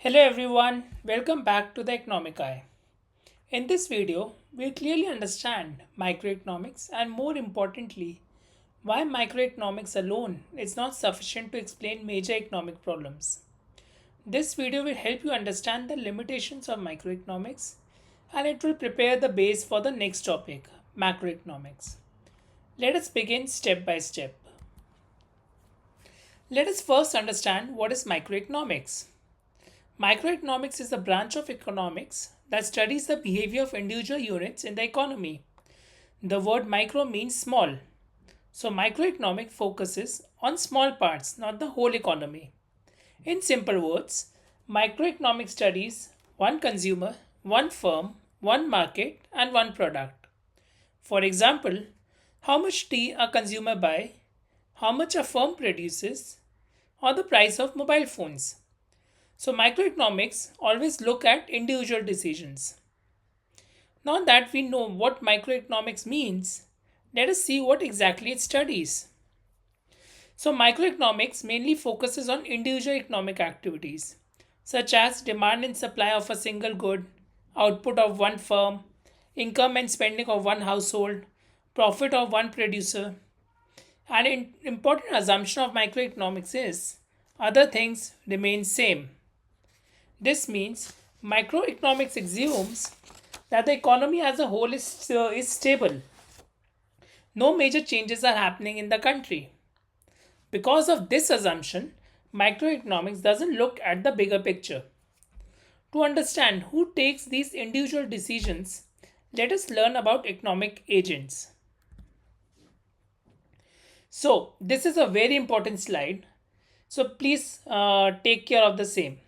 Hello everyone, welcome back to the Economic Eye. In this video, we'll clearly understand microeconomics and more importantly, why microeconomics alone is not sufficient to explain major economic problems. This video will help you understand the limitations of microeconomics and it will prepare the base for the next topic, macroeconomics. Let us begin step by step. Let us first understand what is microeconomics. Microeconomics is a branch of economics that studies the behavior of individual units in the economy. The word micro means small. So, microeconomic focuses on small parts, not the whole economy. In simple words, microeconomic studies one consumer, one firm, one market, and one product. For example, how much tea a consumer buys, how much a firm produces, or the price of mobile phones. So, microeconomics always look at individual decisions. Now that we know what microeconomics means, let us see what exactly it studies. So, microeconomics mainly focuses on individual economic activities, such as demand and supply of a single good, output of one firm, income and spending of one household, profit of one producer. An important assumption of microeconomics is other things remain same. This means microeconomics assumes that the economy as a whole is stable. No major changes are happening in the country. Because of this assumption, microeconomics doesn't look at the bigger picture. To understand who takes these individual decisions, let us learn about economic agents. So, this is a very important slide. So, please take care of the same.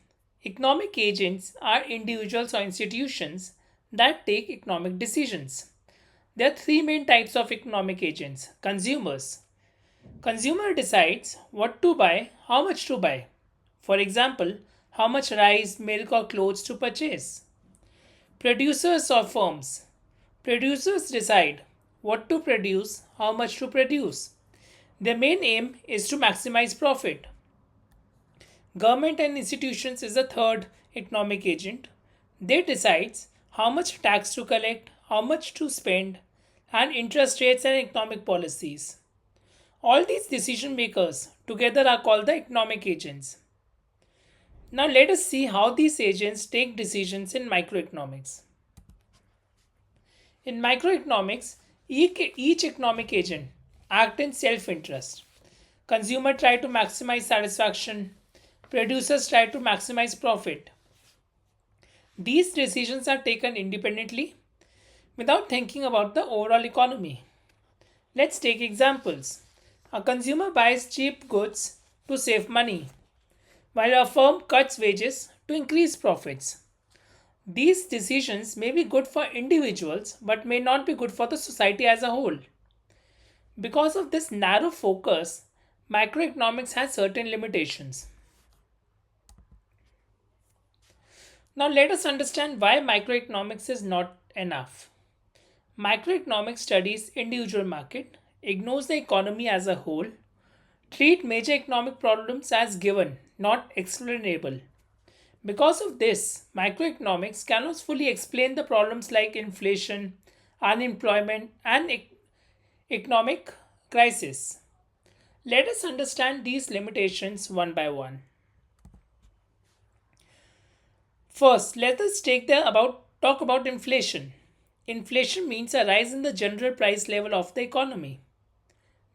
Economic agents are individuals or institutions that take economic decisions. There are three main types of economic agents. Consumers. Consumer decides what to buy, how much to buy. For example, how much rice, milk, or clothes to purchase. Producers or firms. Producers decide what to produce, how much to produce. Their main aim is to maximize profit. Government and institutions is the third economic agent. They decides how much tax to collect, how much to spend, and interest rates and economic policies. All these decision makers together are called the economic agents. Now let us see how these agents take decisions in microeconomics. In microeconomics, each economic agent act in self-interest. Consumer try to maximize satisfaction, producers try to maximize profit. These decisions are taken independently without thinking about the overall economy. Let's take examples. A consumer buys cheap goods to save money, while a firm cuts wages to increase profits. These decisions may be good for individuals but may not be good for the society as a whole. Because of this narrow focus, microeconomics has certain limitations. Now, let us understand why microeconomics is not enough. Microeconomics studies individual market, ignores the economy as a whole, treat major economic problems as given, not explainable. Because of this, microeconomics cannot fully explain the problems like inflation, unemployment, and economic crisis. Let us understand these limitations one by one. First, let us talk about inflation. Inflation means a rise in the general price level of the economy.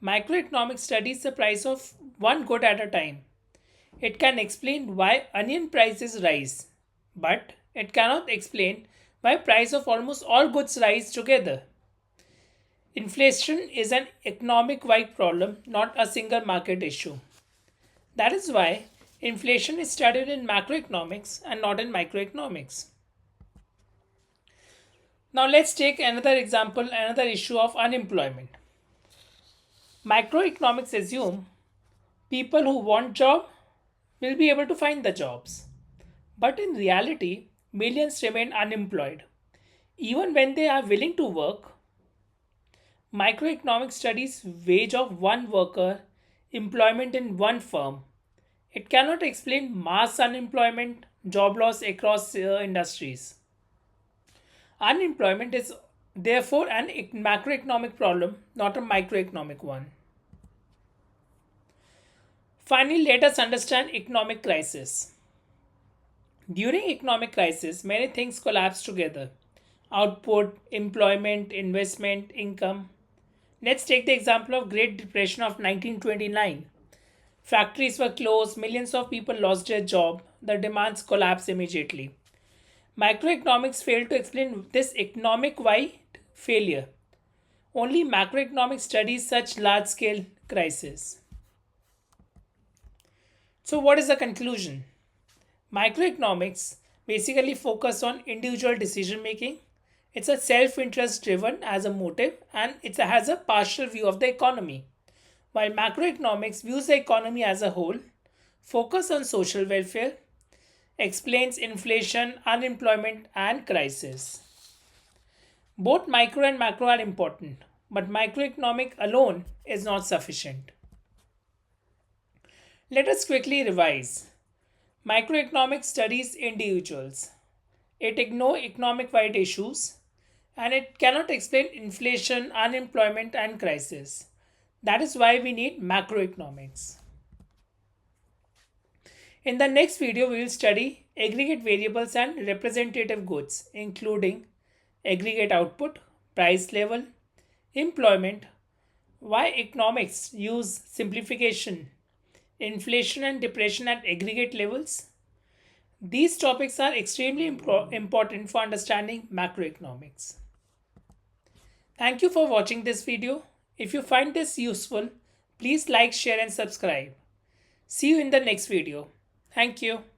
Microeconomics studies the price of one good at a time. It can explain why onion prices rise, but it cannot explain why price of almost all goods rise together. Inflation is an economic wide problem, not a single market issue. That is why inflation is studied in macroeconomics and not in microeconomics. Now let's take another example, another issue of unemployment. Microeconomics assume people who want job will be able to find the jobs. But in reality, millions remain unemployed. Even when they are willing to work, microeconomics studies wage of one worker, employment in one firm. It cannot explain mass unemployment, job loss across industries. Unemployment is therefore an macroeconomic problem, not a microeconomic one. Finally, let us understand economic crisis. During economic crisis, many things collapse together. Output, employment, investment, income. Let's take the example of Great Depression of 1929. Factories were closed, millions of people lost their job, the demands collapsed immediately. Microeconomics failed to explain this economic wide failure. Only macroeconomics studies such large scale crises. So, what is the conclusion? Microeconomics basically focus on individual decision making. It's a self-interest driven as a motive and it has a partial view of the economy. While macroeconomics views the economy as a whole, focus on social welfare, explains inflation, unemployment and crisis. Both micro and macro are important, but microeconomic alone is not sufficient. Let us quickly revise. Microeconomics studies individuals. It ignores economic wide issues and it cannot explain inflation, unemployment, and crisis. That is why we need macroeconomics. In the next video, we will study aggregate variables and representative goods, including aggregate output, price level, employment, why economics use simplification, inflation and depression at aggregate levels. These topics are extremely important for understanding macroeconomics. Thank you for watching this video. If you find this useful, please like, share and subscribe. See you in the next video. Thank you.